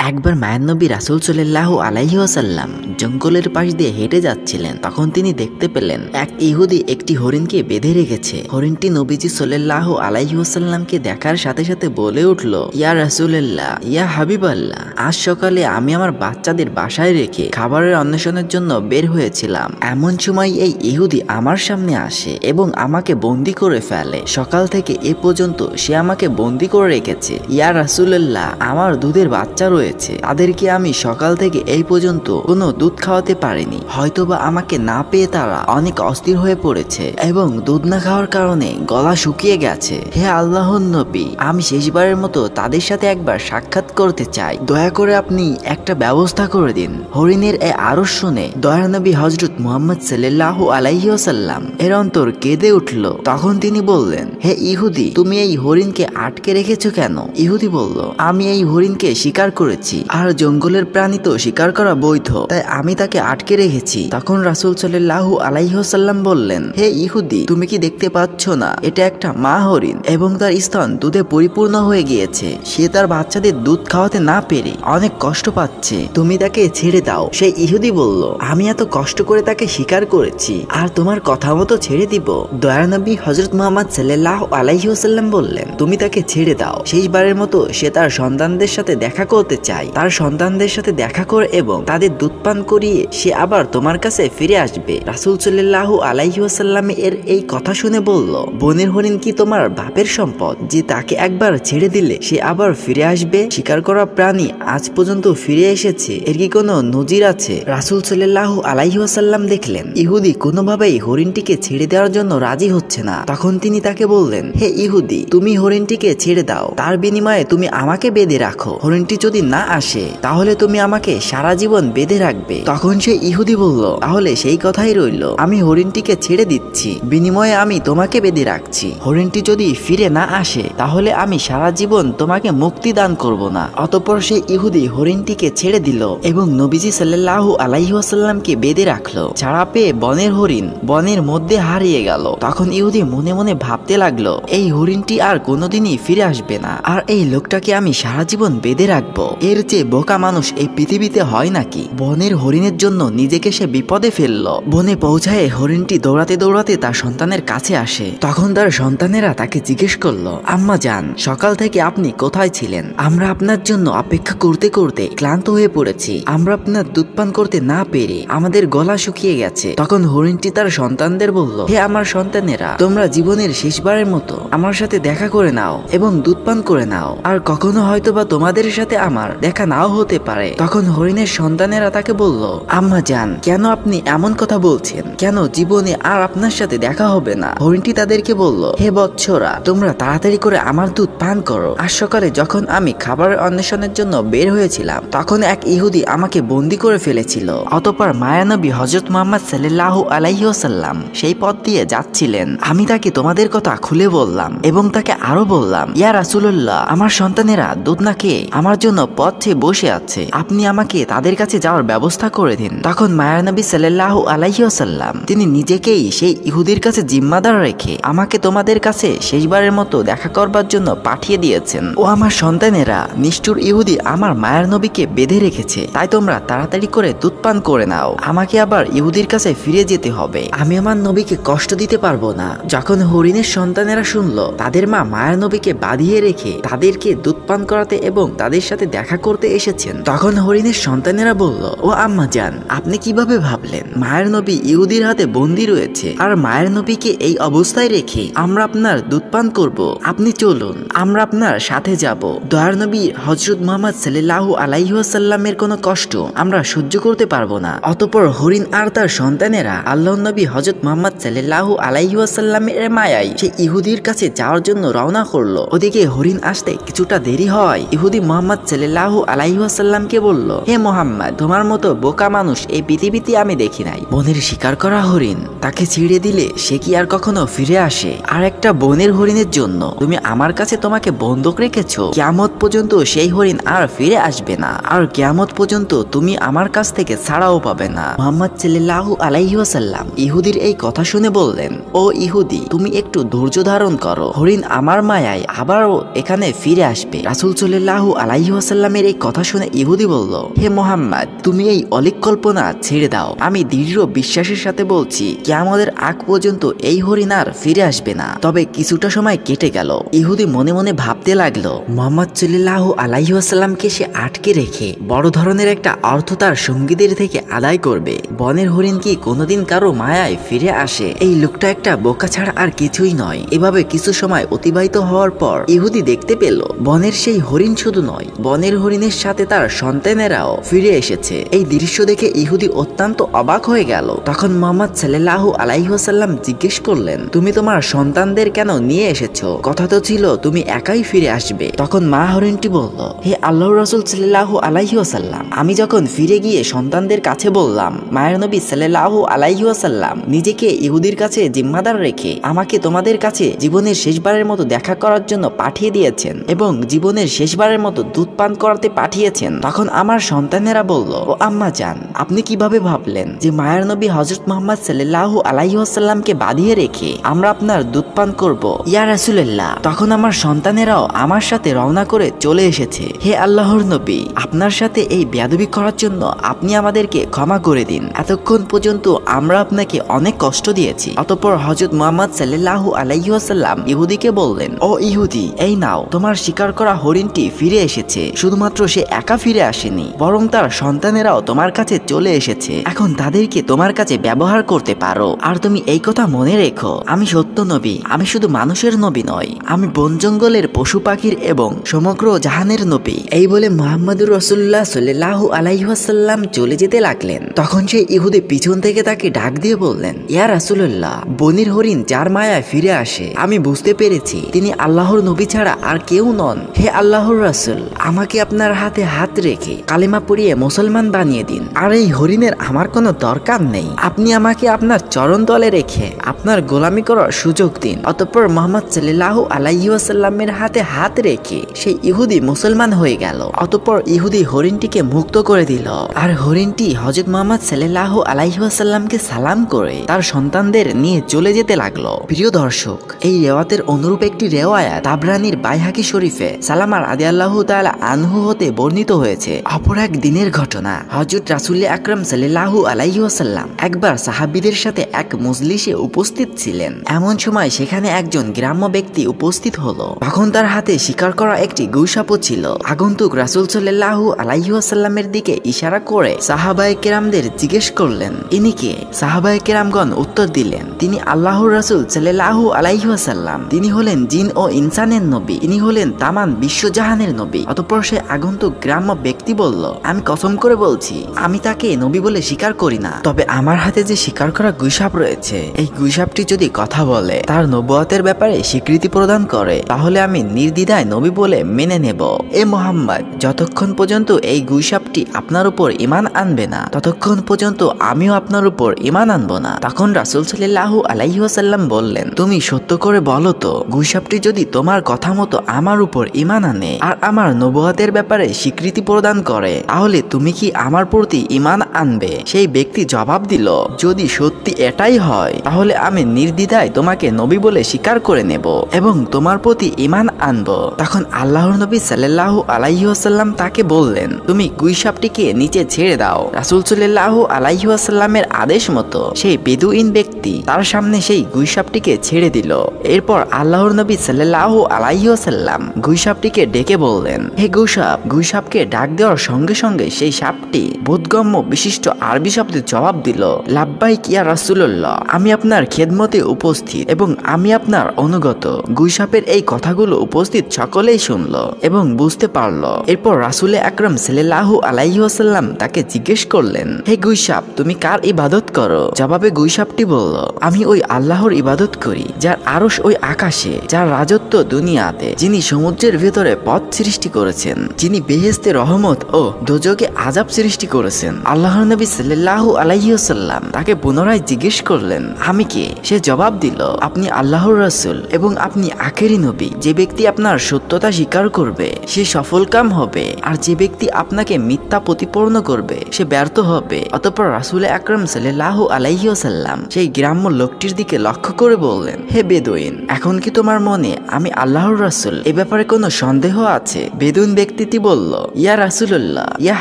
একবার মায়ের নবী রাসূল সাল্লাল্লাহু আলাইহি ওয়াসাল্লাম জঙ্গলের পাশ দিয়ে হেঁটে যাচ্ছিলেন। তখন তিনি দেখতে পেলেন এক ইহুদি একটি হরিণকে বেঁধে রেখেছে। হরিণটি নবীজি সাল্লাল্লাহু আলাইহি ওয়াসাল্লামকে দেখার সাথে সাথে বলে উঠল, ইয়া রাসূলুল্লাহ, ইয়া হাবিবাল্লাহ, আজ সকালে আমি আমার বাচ্চাদের বাসায় রেখে খাবারের অন্বেষণের জন্য বের হয়েছিলাম। এমন সময় এই ইহুদি আমার সামনে আসে এবং আমাকে বন্দি করে ফেলে। সকাল থেকে এ পর্যন্ত সে আমাকে বন্দি করে রেখেছে। ইয়া রাসূলুল্লাহ, আমার দুধের বাচ্চা রয়েছে, তাদেরকে আমি সকাল থেকে এই পর্যন্ত কোনো দুধ খাওয়াতে পারিনি। হয়তোবা আমাকে না পেয়ে তারা অনেক অস্থির হয়ে পড়েছে এবং দুধ না খাওয়ার কারণে গলা শুকিয়ে গেছে। হে আল্লাহর নবী, আমি শেষবারের মতো তাদের সাথে একবার সাক্ষাৎ করতে চাই, দয়া করে আপনি একটা ব্যবস্থা করে দিন। হরিণের এই আরশ শুনে দয়ার নবী হযরত মুহাম্মদ সাল্লাল্লাহু আলাইহি ওয়াসাল্লাম এর অন্তর কেঁদে উঠল। তখন তিনি বললেন, হে ইহুদি, তুমি এই হরিণকে আটকে রেখেছো কেন? ইহুদি বলল, আমি এই হরিণকে শিকার করেছি, আর জঙ্গলের প্রাণী তো শিকার করা বৈধ, তাই আমি তাকে আটকে রেখেছি। তখন রাসূল সাল্লাল্লাহু আলাইহি ওয়াসাল্লাম বললেন, হে ইহুদি, তুমি কি দেখতে পাচ্ছ না এটা একটা মা হরিণ এবং তার স্তন দুধে পরিপূর্ণ হয়ে গিয়েছে। সে তার বাচ্চাদের দুধ খাওয়াতে না পেরে অনেক কষ্ট পাচ্ছে, তুমি তাকে ছেড়ে দাও। সেই ইহুদি বলল, আমি এত কষ্ট করে তাকে শিকার করেছি, আর তোমার কথা মতো ছেড়ে দিব? দয়ার নবী হযরত মুহাম্মদ সাল্লাল্লাহু আলাইহি ওয়াসাল্লাম বললেন, তুমি তাকে ছেড়ে দাও। শেষবারের মতো সে তার সন্তানদের সাথে দেখা করতে চায়, তার সন্তানদের সাথে দেখা করে এবং তাদের দুধ পান করিয়ে সে আবার তোমার কাছে ফিরে আসবে। রাসূল সাল্লাল্লাহু আলাইহি ওয়াসাল্লাম এর এই কথা শুনে বলল, বনের হরিণ কি তোমার বাপের সম্পদ যে তাকে একবার ছেড়ে দিলে সে আবার ফিরে আসবে? শিকার করা প্রাণী আজ পর্যন্ত ফিরে এসেছে, এর কি কোনো নজির আছে? রাসূল সাল্লাল্লাহু আলাইহি ওয়াসাল্লাম দেখলেন ইহুদি কোনোভাবেই হরিণটিকে ছেড়ে দেওয়ার জন্য রাজি হচ্ছে না। তখন তিনি তাকে বললেন, হে ইহুদি, তুমি হরিণটিকে ছেড়ে দাও, তার বিনিময়ে তুমি আমাকে বেঁধে রাখো। হরিণটি যদি না আসে তাহলে তুমি আমাকে সারা জীবন বেঁধে রাখবে। তখন সেই ইহুদি বলল, তাহলে সেই কথাই রইল, আমি হরিণটিকে ছেড়ে দিচ্ছি, বিনিময়ে আমি তোমাকে বেঁধে রাখছি। হরিণটি যদি ফিরে না আসে তাহলে আমি সারা জীবন তোমাকে মুক্তি দান করব না। অতঃপর সেই ইহুদি হরিণটিকে ছেড়ে দিল এবং নবীজি সাল্লাল্লাহু আলাইহি ওয়াসাল্লামকে বেঁধে রাখলো। ছাড়া পেয়ে বনের হরিণ বনের মধ্যে হারিয়ে গেল। তখন ইহুদি মনে মনে ভাবতে লাগলো, এই হরিণটি আর কোনোদিনই ফিরে আসবে না, আর এই লোকটাকে আমি সারা জীবন বেঁধে রাখবো। এর চেয়ে বোকা মানুষ এই পৃথিবীতে হয় নাকি? বনের হরিণের জন্য নিজেকে সে বিপদে ফেললো। বনে পৌঁছায় হরিণটি দৌড়াতে দৌড়াতে তার সন্তানের কাছে আসে। তখন তার সন্তানেরা তাকে জিজ্ঞেস করলো, আম্মা জান, সকাল থেকে আপনি কোথায় ছিলেন? আমরা আপনার জন্য অপেক্ষা করতে করতে ক্লান্ত হয়ে পড়েছি, আমরা আপনার দুধ পান করতে না পেরে আমাদের গলা শুকিয়ে গেছে। তখন হরিণটি তার সন্তানদের বলল, হে আমার সন্তানেরা, তোমরা জীবনের শেষবারের মতো আমার সাথে দেখা করে নাও এবং দুধ পান করে নাও, আর কখনো হয়তোবা তোমাদের সাথে আমার দেখা নাও হতে পারে। তখন হরিণের সন্তানেরা তাকে বলল, আম্মা জান, কেন আপনি এমন কথা বলছেন? কেন জীবনে আর আপনার সাথে দেখা হবে না? হরিণটি তাদেরকে বলল, হে বৎসরা, তোমরা তাড়াতাড়ি করে আমার দুধ পান করো। আজ সকালে যখন আমি খাবারের অন্বেষণের জন্য বের হয়েছিলাম তখন এক ইহুদি আমাকে বন্দি করে ফেলেছিল। অতঃপর মায়ানবী হযরত মুহাম্মদ সাল্লাল্লাহু আলাইহি ওয়াসাল্লাম সেই পথ দিয়ে যাচ্ছিলেন। আমি তাকে তোমাদের কথা খুলে বললাম এবং তাকে আরো বললাম, ইয়া রাসূলুল্লাহ, আমার সন্তানেরা দুধ না খেয়ে আমার জন্য পথে বসে আছে, আপনি আমাকে তাদের কাছে যাওয়ার ব্যবস্থা করে দিন। তখন মায়ার নবী সাল্লাল্লাহু আলাইহি ওয়াসাল্লাম তিনি নিজেকেই সেই ইহুদির কাছে জিম্মাদার রেখে আমাকে তোমাদের কাছে শেষবারের মতো দেখা করবার জন্য পাঠিয়ে দিয়েছেন। ও আমার সন্তানেরা, নিষ্ঠুর ইহুদি আমার মায়ার নবীকে বেঁধে রেখেছে, তাই তোমরা তাড়াতাড়ি করে দুধ পান করে নাও। আমাকে আবার ইহুদির কাছে ফিরে যেতে হবে, আমি আমার নবীকে কষ্ট দিতে পারবো না। যখন হরিণের সন্তানেরা শুনলো তাদের মা মায়ার নবীকে বাঁধিয়ে রেখে তাদেরকে দুধ পান করাতে এবং তাদের সাথে দেখা করতে এসেছেন, তখন হরিণের সন্তানেরা বলল, ও আম্মা জান, আপনি কিভাবে ভাবলেন মায়ের নবী ইহুদির হাতে বন্দী রয়েছে, আর মায়ের নবীকে এই অবস্থায় রেখে আমরা আপনার দুধ পান করব? আপনি চলুন, আমরা আপনার সাথে যাব। দয়ার নবী হযরত মুহাম্মদ সাল্লাল্লাহু আলাইহি ওয়াসাল্লামের কোনো কষ্ট আমরা সহ্য করতে পারবো না। অতঃপর হরিণ আর তার সন্তানেরা আল্লাহর নবী হযরত মুহাম্মদ সাল্লাল্লাহু আলাইহি ওয়াসাল্লামের মায়ায় সেই ইহুদির কাছে যাওয়ার জন্য রওনা করলো। ওদিকে হরিণ আসতে কিছুটা দেরি হয়। ইহুদি মুহাম্মদ সাল্লাল্লাহু আলাইহি ওয়াসাল্লামকে বলল, হে মুহাম্মদ, তোমার মতো বোকা মানুষ এই পৃথিবীতে আমি দেখি নাই। বনের শিকার করা হরিণ তাকে ছেড়ে দিলে সে কি আর কখনো ফিরে আসে? আর একটা বনের হরিণের জন্য তুমি আমার কাছে তোমাকে বন্ধক রেখেছো? কিয়ামত পর্যন্ত সেই হরিণ আর ফিরে আসবে না, আর কিয়ামত পর্যন্ত তুমি আমার কাছ থেকে ছাড়াও পাবে না। মুহাম্মদ সাল্লাল্লাহু আলাইহি ওয়াসাল্লাম ইহুদির এই কথা শুনে বললেন, ও ইহুদি, তুমি একটু ধৈর্য ধারণ করো, হরিণ আমার মায়ায় আবারও এখানে ফিরে আসবে। রাসূল সাল্লাল্লাহু আলাইহি ওয়াসাল্লাম সাল্লামের এই কথা শুনে ইহুদি বলল, হে মোহাম্মদ, তুমি এই অলিক কল্পনা ছেড়ে দাও। আমি দৃঢ় বিশ্বাসের সাথে বলছি, কিয়ামতের আগ পর্যন্ত এই হরিণ আর ফিরে আসবে না। তবে কিছুটা সময় কেটে গেল। ইহুদি মনে মনে ভাবতে লাগলো, মুহাম্মদ সাল্লাল্লাহু আলাইহি ওয়াসাল্লামকে সে আটকে রেখে বড় ধরনের একটা অর্থ তার সঙ্গীদের থেকে আদায় করবে। বনের হরিণ কি কোনোদিন কারো মায়ায় ফিরে আসে? এই লোকটা একটা বোকা ছাড়া আর কিছুই নয়। এভাবে কিছু সময় অতিবাহিত হওয়ার পর ইহুদি দেখতে পেল বনের সেই হরিণ শুধু নয়, বনের হরিণের সাথে তার সন্তানেরাও ফিরে এসেছে। এই দৃশ্য দেখে ইহুদি অত্যন্ত অবাক হয়ে গেল। তখন মুহাম্মদ সাল্লাল্লাহু আলাইহি ওয়াসাল্লাম জিজ্ঞেস করলেন, তুমি তোমার সন্তানদের কেন নিয়ে এসেছো? কথা তো ছিল তুমি একাই ফিরে আসবে। তখন মা হরিণটি বলল, হে আল্লাহর রাসূল সাল্লাল্লাহু আলাইহি ওয়াসাল্লাম, আমি যখন ফিরে গিয়ে সন্তানদের কাছে বললাম, মায়ের নবী সাল্লাল্লাহু আলাইহি ওয়াসাল্লাম নিজেকে ইহুদির কাছে জিম্মাদার রেখে আমাকে তোমাদের কাছে জীবনের শেষবারের মতো দেখা করার জন্য পাঠিয়ে দিয়েছেন এবং জীবনের শেষবারের মতো দুধ পান করাতে পাঠিয়েছেন। তখন আমার সন্তানেরা বলল, ও আম্মা জান, আপনি কিভাবে ভাবলেন যে মায়ের নবী হযরত মুহাম্মদ সাল্লাল্লাহু আলাইহি ওয়াসাল্লামকে বাঁধিয়ে রেখে আমরা আপনার দুধ পান করব? ইয়া রাসূলুল্লাহ, তখন আমার সন্তানেরাও আমার সাথে রওনা করে চলে এসেছে। হে আল্লাহর নবী, আপনার সাথে এই বেয়াদবি করার জন্য আপনি আমাদেরকে ক্ষমা করে দিন। এতক্ষণ পর্যন্ত আমরা আপনাকে অনেক কষ্ট দিয়েছি। অতঃপর হযরত মুহাম্মদ সাল্লাল্লাহু আলাইহি ওয়াসাল্লাম ইহুদিকে বললেন, ও ইহুদি, এই নাও, তোমার শিকার করা হরিণটি ফিরে এসেছে। শুধুমাত্র সে একা ফিরে আসেনি, বরং তার সন্তানেরাও তোমার কাছে চলে এসেছে। এখন তাদেরকে তোমার কাছে ব্যবহার করতে পারো। আর তুমি এই কথা মনে রেখো, আমি সত্য নবী। আমি শুধু মানুষের নবী নয়, আমি বন জঙ্গলের পশু পাখির এবং সমগ্র জাহানের নবী। এই বলে মুহাম্মদুর রাসূলুল্লাহ সাল্লাল্লাহু আলাইহি ওয়াসাল্লাম চলে যেতে লাগলেন। তখন সেই ইহুদি পিছন থেকে তাকে ডাক দিয়ে বললেন, ইয়া রাসূলুল্লাহ, বনের হরিণ যার মায়ায় ফিরে আসে, আমি বুঝতে পেরেছি তিনি আল্লাহর নবী ছাড়া আর কেউ নন। হে আল্লাহর রাসূল, আমাকে আপনার হাতে হাত রেখে কালেমা পড়িয়ে মুসলমান বানিয়ে দিন। আর এই হরিণের আমার কোনো দরকার নেই। আপনি আমাকে আপনার চরণ তলে রেখে আপনার গোলামি করার সুযোগ দিন। অতঃপর মুহাম্মদ সাল্লাল্লাহু আলাইহি ওয়াসাল্লামের হাতে হাত রেখে সেই ইহুদি মুসলমান হয়ে গেল। অতঃপর ইহুদি হরিণটিকে মুক্ত করে দিল। আর হরিণটি হযরত মুহাম্মদ সাল্লাল্লাহু আলাইহি ওয়াসাল্লামকে সালাম করে তার সন্তানদের নিয়ে চলে যেতে লাগলো। প্রিয় দর্শক, এই রেওয়াতের অনুরূপ একটি রেওয়ায়াত তাবরানীর বাইহাকি শরীফে সালামা রাদিয়াল্লাহু তাআলা আনহু হতে বর্ণিত হয়েছে। অপর এক দিনের ঘটনা, হযরত রাসূল আকরাম সাল্লাল্লাহু আলাইহি ওয়াসাল্লাম একবার সাহাবীদের সাথে এক মজলিসে উপস্থিত ছিলেন। এমন সময় সেখানে একজন গ্রাম্য ব্যক্তি উপস্থিত হলো। তখন তার হাতে শিকার করা একটি গৌসাপও ছিল। আগন্তুক রাসূল সাল্লাল্লাহু আলাইহি ওয়াসাল্লামের দিকে ইশারা করে সাহাবায়ে কেরামদের জিজ্ঞেস করলেন, ইনি কে? সাহাবায়ে কেরামগণ উত্তর দিলেন, তিনি আল্লাহর রাসূল সাল্লাল্লাহু আলাইহি ওয়াসাল্লাম। তিনি হলেন জিন ও ইনসানের নবী। তিনি হলেন তামাম বিশ্বজাহানের নবী। অতঃপর সে আগন্তুক গ্রাম্য ব্যক্তি বলল, আমি কসম করে বলছি, আমি তাকে নবী বলে স্বীকার করি না। তবে আমার হাতে যে শিকার করা গুইসাপ রয়েছে, এই গুইসাপটি যদি কথা বলে, তার নবুয়তের ব্যাপারে স্বীকৃতি প্রদান করে, তাহলে আমি নির্দ্বিধায় নবী বলে মেনে নেব। এ মুহাম্মদ, যতক্ষণ পর্যন্ত এই গুইসাপটি আপনার উপর ঈমান আনবে না, ততক্ষণ পর্যন্ত আমিও আপনার উপর ঈমান আনবো না। তখন রাসূল সাল্লাল্লাহু আলাইহি ওয়াসাল্লাম বললেন, তুমি সত্য করে বলো তো, গুইসাপটি যদি তোমার কথা মতো আমার উপর ঈমান আনে আর আমার নবুয়তের ব্যাপারে স্বীকৃতি প্রদান করে, তাহলে তুমি কি আমার প্রতি ঈমান আনবে? সেই ব্যক্তি জবাব দিল, যদি সত্যি এটাই হয়, তাহলে আমি নির্দ্বিধায় তোমাকে নবী বলে স্বীকার করে নেব এবং তোমার প্রতি ঈমান আনব। তখন আল্লাহর নবী সাল্লাল্লাহু আলাইহি ওয়াসাল্লাম তাকে বললেন, তুমি গুইসাপটিকে নিচে ছেড়ে দাও। রাসূল সাল্লাল্লাহু আলাইহি ওয়াসাল্লামের আদেশ মতো সেই বেদুইন ব্যক্তি তার সামনে সেই গুইসাপটিকে ছেড়ে দিল। এরপর আল্লাহর নবী সাল্লাল্লাহু আলাইহি ওয়াসাল্লাম গুইসাপটিকে ডেকে বললেন, হে গুইসাপ। গুইসাপকে ডাক দেওয়ার সঙ্গে সঙ্গে সেই সাপটি বোধগম্য বিশিষ্ট আরবি শব্দে জবাব দিল, লাব্বাইক ইয়া রাসূলুল্লাহ, আমি আপনার খেদমতে উপস্থিত এবং আমি আপনার অনুগত। গুইসাপের এই কথাগুলো উপস্থিত সকলেই শুনল এবং বুঝতে পারল। এরপর রাসূল আকরাম সাল্লাল্লাহু আলাইহি ওয়াসাল্লাম তাকে জিজ্ঞেস করলেন, হে গুইসাপ, তুমি কার ইবাদত করো? জবাবে গুইসাপটি বলল, আমি ওই আল্লাহর ইবাদত করি, যার আরশ ওই আকাশে, যার রাজত্ব দুনিয়াতে, যিনি সমুদ্রের ভেতরে পথ সৃষ্টি করেছেন, যিনি বেহেশতে রহমত ও দোজখে আযাব সৃষ্টি করেছেন। আল্লাহর নবী সাল্লাল্লাহু আলাইহি ওয়াসাল্লাম তাকে পুনরায় জিজ্ঞেস করলেন, আমি কে? সে জবাব দিল, আপনি আল্লাহর রাসূল এবং আপনি আখেরি নবী। যে ব্যক্তি আপনার সত্যতা স্বীকার করবে সে সফলকাম হবে, আর যে ব্যক্তি আপনাকে মিথ্যা প্রতিপন্ন করবে সে ব্যর্থ হবে। অতঃপর রাসূল আকরাম সাল্লাল্লাহু আলাইহি ওয়াসাল্লাম সেই গ্রাম্য লোকটির দিকে লক্ষ্য করে বললেন, হে বেদুইন, এখন কি তোমার মনে আমি আল্লাহর রাসূল এ ব্যাপারে কোনো সন্দেহ আছে? বেদুইন ব্যক্তি ব্যক্তিটি বলল, ইয়া রাসূলুল্লাহ, ইয়া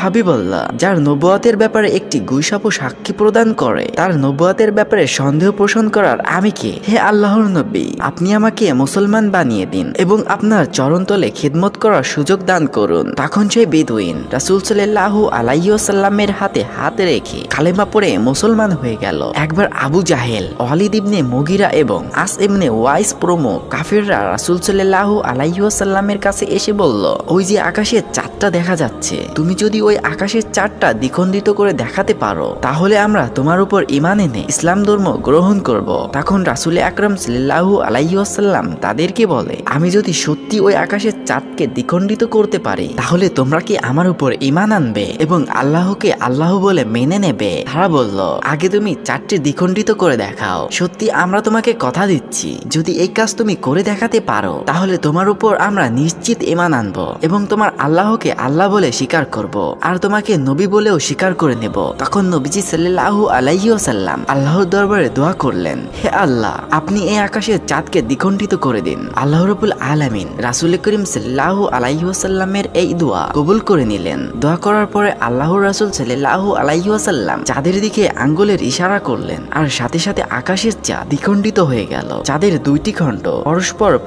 হাবিবাল্লাহ, যার নবুয়তের ব্যাপারে একটি গুইসাপ সাক্ষী প্রদান করে তার নবুয়তের ব্যাপারে সন্দেহ পোষণ করার আমি কে? হে আল্লাহর নবী, আপনি আমাকে মুসলমান বানিয়ে দিন এবং আপনার চরণতলে খিদমত করার সুযোগ দান করুন। তখন সেই বেদুইন রাসূল সাল্লাল্লাহু আলাইহি ওয়াসাল্লামের হাতে হাত রেখে কালেমা পড়ে মুসলমান হয়ে গেল। একবার আবু জাহেল, ওয়ালিদ ইবনে মুগিরা এবং আস ইবনে ওয়াইস প্রমুখ কাফিররা রাসূল সাল্লাল্লাহু আলাইহি ওয়াসাল্লামের কাছে এসে বলল, ওই যে আকাশের চাঁদটা দেখা যাচ্ছে, তুমি যদি ওই আকাশের চাঁদটা দ্বিখণ্ডিত করে দেখাতে পারো তাহলে আমরা তোমার উপর ঈমান এনে ইসলাম ধর্ম গ্রহণ করব। তখন রাসূল আকরাম সাল্লাল্লাহু আলাইহি ওয়াসাল্লাম তাদেরকে বলে, আমি যদি সত্যি ওই আকাশের চাঁদকে দ্বিখণ্ডিত করতে পারি তাহলে তোমরা কি আমার উপর ঈমান আনবে এবং আল্লাহকে আল্লাহ বলে মেনে নেবে? তারা বলল, আগে তুমি চাঁদটি দ্বিখণ্ডিত করে দেখাও। সত্যি আমরা তোমাকে কথা দিচ্ছি, যদি এই কাজ তুমি করে দেখাতে পারো তাহলে তোমার উপর আমরা নিশ্চিত ঈমান আনব এবং তোমার আল্লাহকে আল্লাহ বলে স্বীকার করব আর তোমাকে নবী বলেও স্বীকার করে নেব। তখন নবীজি সাল্লাল্লাহু আলাইহি ওয়াসাল্লাম আল্লাহর দরবারে দোয়া করলেন, হে আল্লাহ, আপনি এই আকাশের চাঁদকে দ্বিখণ্ডিত করে দিন। আল্লাহ রাব্বুল আলামিন রাসূল করিম সাল্লাল্লাহু আলাইহি ওয়াসাল্লামের এই দোয়া কবুল করে নিলেন। দোয়া করার পরে আল্লাহর রাসূল সাল্লাল্লাহু আলাইহি ওয়াসাল্লাম চাঁদের দিকে আঙ্গুলের ইশারা করলেন আর সাথে সাথে আকাশের চাঁদ দ্বিখণ্ডিত হয়ে গেল। চাঁদের দুইটি খণ্ড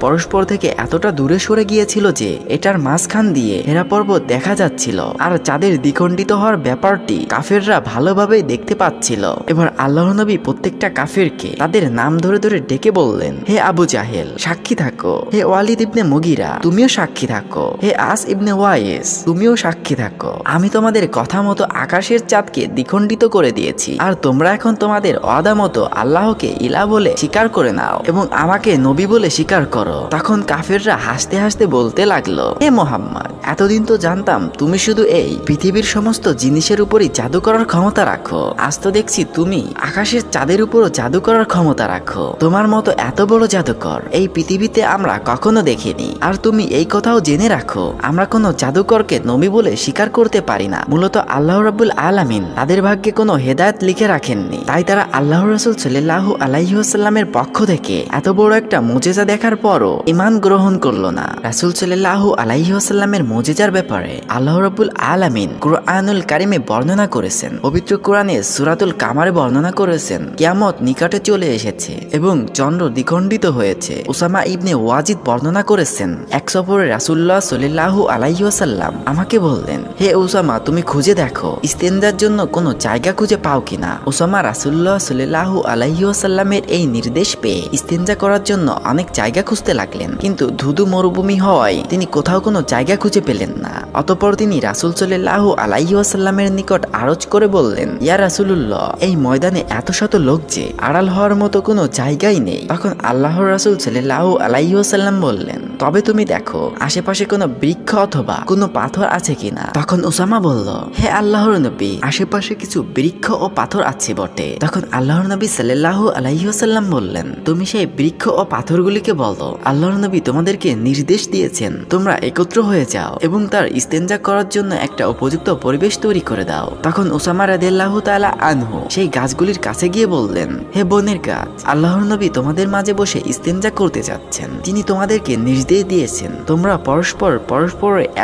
পরস্পর থেকে এতটা দূরে সরে গিয়েছিল যে এটার মাঝখান দিয়ে হেরা পর্বত দেখা যাচ্ছিল আর চাঁদের দ্বিখণ্ডিত হওয়ার ব্যাপারটি কাফেররা ভালোভাবে দেখতে পাচ্ছিল। এবার আল্লাহ নবী প্রত্যেকটা কাফেরকে তাদের নাম ধরে ধরে ডেকে বললেন, হে আবু জাহেল, সাক্ষী থাকো। হে ওয়ালিদ ইবনে মুগিরা, তুমিও সাক্ষী থাকো। হে আস ইবনে ওয়াইস, তুমিও সাক্ষী থাকো। আমি তোমাদের কথা মতো আকাশের চাঁদকে দ্বিখণ্ডিত করে দিয়েছি আর তোমরা এখন তোমাদের ওয়াদা মতো আল্লাহকে ইলা বলে স্বীকার করে নাও এবং আমাকে নবী বলে স্বীকার করো। তখন কাফেররা হাসতে হাসতে বলতে লাগলো, হে মুহাম্মদ, এতদিন তো জানতাম তুমি শুধু এই পৃথিবীর সমস্ত জিনিসের উপরই জাদু করার ক্ষমতা রাখো, আজ তো দেখছি তুমি আকাশের চাঁদের উপরও জাদু করার ক্ষমতা রাখো। তোমার মতো এত বড় জাদুকর এই পৃথিবীতে আমরা কখনো দেখিনি। আর তুমি এই কথাও জেনে রাখো, আমরা কোনো জাদুকরকে নবী বলে স্বীকার করতে পারি না। মূলত আল্লাহ রাব্বুল আলামিন তাদের ভাগ্যে কোনো হেদায়েত লিখে রাখেননি, তাই তারা আল্লাহর রাসূল সাল্লাল্লাহু আলাইহি ওয়াসাল্লামের পক্ষ থেকে এত বড় একটা মুজিজা দেখার পরও ঈমান গ্রহণ করলো না। রাসূল সাল্লাল্লাহু আলাইহি ওয়াসাল্লামের মুজিজার ব্যাপারে আল্লাহ রাব্বুল আলামিন কুরআনুল কারিমে বর্ণনা করেছেন। পবিত্র কোরআনে সূরাতুল কামারে বর্ণনা করেছেন, কিয়ামত নিকটে চলে এসেছে এবং চন্দ্র দ্বিখণ্ডিত হয়েছে। উসামা ইবনে ওয়াজিদ বর্ণনা করেছেন, এক সফরে রাসূলুল্লাহ সাল্লাল্লাহু আলাইহি ওয়াসাল্লাম আমাকে বললেন, হে উসামা, তুমি খুঁজে দেখো ইস্তেনজার জন্য কোনো জায়গা খুঁজে পাও কিনা। উসামা রাসূলুল্লাহ সাল্লাল্লাহু আলাইহি ওয়াসাল্লামের এই নির্দেশ পেয়ে ইস্তেনজা করার জন্য অনেক জায়গা খুঁজতে লাগলেন, কিন্তু ধুধু মরুভূমি হওয়ায় তিনি কোথাও কোনো জায়গা খুঁজে পেলেন না। অতঃপর তিনি রাসূল সাল্লাল্লাহু আলাইহি ওয়াসাল্লামের নিকট আরজ করে বললেন, ইয়া রাসূলুল্লাহ, এই ময়দানে এত শত লোক যে আড়াল হওয়ার মতো কোনো জায়গাই নেই। তখন আল্লাহর রাসূল সাল্লাল্লাহু আলাইহি ওয়াসাল্লাম বললেন, তবে তুমি দেখো আশেপাশে কোনো বৃক্ষ অথবা কোনো পাথর আছে কিনা। তখন উসামা বলল, হে আল্লাহর নবী, আশেপাশে কিছু বৃক্ষ ও পাথর আছে বটে। তখন আল্লাহর নবী সাল্লাল্লাহু আলাইহি ওয়াসাল্লাম বললেন, তুমি সেই বৃক্ষ ও পাথরগুলিকে বলো, আল্লাহর নবী তোমাদেরকে নির্দেশ দিয়েছেন তোমরা একত্র হয়ে যাও এবং তার ইস্তেনজা করার জন্য একটা উপযুক্ত পরিবেশ তৈরি করে দাও। তখন উসামা রাদিয়াল্লাহু তাআলা আনহু সেই গাছগুলির কাছে গিয়ে বললেন, হে বনের গাছ, আল্লাহর নবী তোমাদের মাঝে বসে ইস্তেনজা করতে যাচ্ছেন। তিনি তোমাদেরকে নির্দেশ দিয়েছেন তোমরা পরস্পর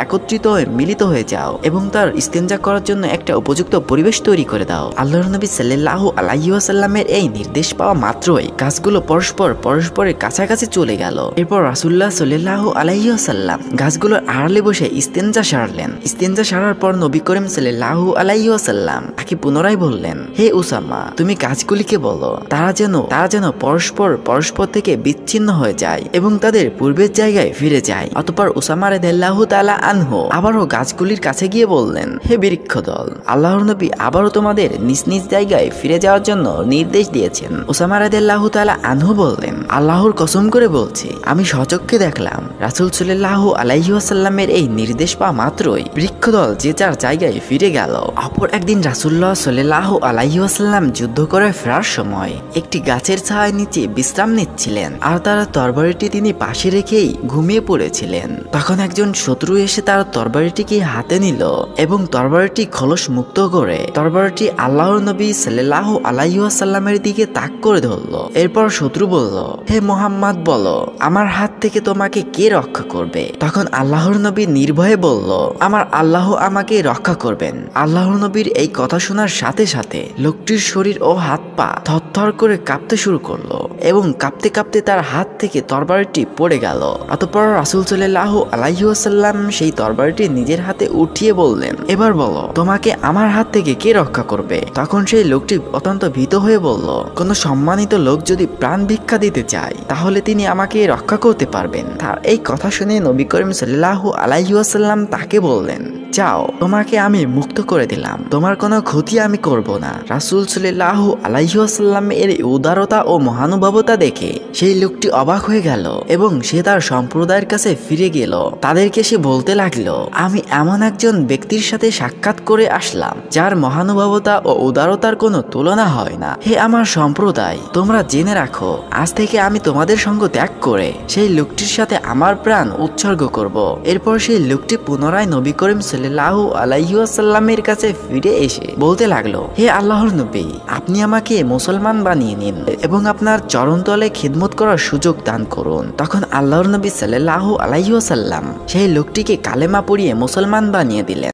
একত্রিত হয়ে মিলিত হয়ে যাও এবং তার ইস্তেনজা করার জন্য একটা উপযুক্ত পরিবেশ তৈরি করে দাও। আল্লাহর নবী সাল্লাল্লাহু আলাইহি ওয়াসাল্লামের এই নির্দেশ পাওয়া মাত্রই গাছগুলো পরস্পরের কাছাকাছি চলে গেল। এরপর রাসূলুল্লাহ সাল্লাল্লাহু আলাইহি ওয়াসাল্লাম গাছগুলোর আড়ালে বসে ইস্তেনজা সারলেন। ইস্তেনজা সারার পর নবী করিম সাল্লাল্লাহু আলাইহি ওয়াসাল্লাম তাকে পুনরায় বললেন, হে উসামা, তুমি গাছগুলিকে বলো তারা যেন পরস্পর থেকে বিচ্ছিন্ন হয়ে যায় এবং তাদের পূর্বের জায়গায় ফিরে যায়। অতঃপর উসামা রাদিয়াল্লাহু তাআলা আনহু আবারও গাছগুলির কাছে গিয়ে বললেন, হে বৃক্ষ দল, আল্লাহর নবী আবারও তোমাদের নিজ নিজ জায়গায় ফিরে যাওয়ার জন্য নির্দেশ দিয়েছেন। উসামা রাদিয়াল্লাহু তাআলা আনহু বললেন, আল্লাহর কসম করে বলছি, আমি স্বচক্ষে দেখলাম রাসূল সাল্লাল্লাহু আলাইহি ওয়াসাল্লামের এই নির্দেশ পাওয়া মাত্রই বৃক্ষদল যে যার জায়গায় ফিরে গেল। অপর একদিন রাসূলুল্লাহ সাল্লাল্লাহু আলাইহি ওয়াসাল্লাম যুদ্ধ করে ফেরার সময় একটি গাছের ছায়ার নিচে বিশ্রাম নিচ্ছিলেন আর তার তরবারিটি তিনি পাশে রেখেই ঘুমিয়ে পড়েছিলেন। তখন একজন শত্রু এসে তার তরবারিটিকে হাতে নিল এবং তরবারিটি খোলস মুক্ত করে তরবারিটি আল্লাহর নবী সাল্লাল্লাহু আলাইহি ওয়াসাল্লামের দিকে তাক করে ধরল। এরপর শত্রু বলল, হে মুহাম্মদ, বলো আমার হাত থেকে তোমাকে কে রক্ষা করবে? তখন আল্লাহর নবী নির্ভয়ে বলল, আমার আল্লাহ আমাকে রক্ষা করবেন। আল্লাহর নবীর এই কথা শোনার সাথে সাথে লোকটির শরীর ও হাত পা থরথর করে কাঁপতে শুরু করলো এবং কাঁপতে কাঁপতে তার হাত থেকে তরবারিটি পড়ে গেল। অতঃপর রাসূল সাল্লাল্লাহু আলাইহি ওয়াসাল্লাম সেই তরবারিটি নিজের হাতে উঠিয়ে বললেন, এবার বলো তোমাকে আমার হাত থেকে কে রক্ষা করবে? তখন সেই লোকটি অত্যন্ত ভীত হয়ে বলল, কোনো সম্মানিত লোক যদি প্রাণ ভিক্ষা দিতে চায় তাহলে তিনি আমাকে রক্ষা করতে পারবেন। তার এই কথা শুনে নবী করিম সাল্লাল্লাহু আলাইহি ওয়াসাল্লাম তাকে বললেন, যাও, তোমাকে আমি মুক্ত করে দিলাম, তোমার কোনো ক্ষতি আমি করব না। রাসূল সাল্লাল্লাহু আলাইহি ওয়াসাল্লামের উদারতা ও মহানুভবতা দেখে সেই লোকটি অবাক হয়ে গেল এবং সে তার সম্প্রদায়ের কাছে ফিরে গেল। তাদেরকে সে বলতে লাগলো, আমি এমন একজন ব্যক্তির সাথে সাক্ষাৎ করে আসলাম যার মহানুভবতা ও উদারতার কোনো তুলনা হয় না। হে আমার সম্প্রদায়, তোমরা জেনে রাখো, আজ থেকে আমি তোমাদের সঙ্গ ত্যাগ করে সেই লোকটির সাথে আমার প্রাণ উৎসর্গ করব। এরপর সেই লোকটি পুনরায় নবী করিম সাল্লাল্লাহু আলাইহি ওয়াসাল্লামের কাছে ফিরে এসে বলতে লাগলো, হে আল্লাহর নবী, আপনি আমাকে মুসলমান বানিয়ে নিন এবং আপনার চরণতলে খিদমত করার সুযোগ দান করুন। তখন আল্লাহর নবী সাল্লাল্লাহু আলাইহি ওয়াসাল্লাম সেই লোকটিকে কালেমা পড়িয়ে মুসলমান বানিয়ে দিলেন।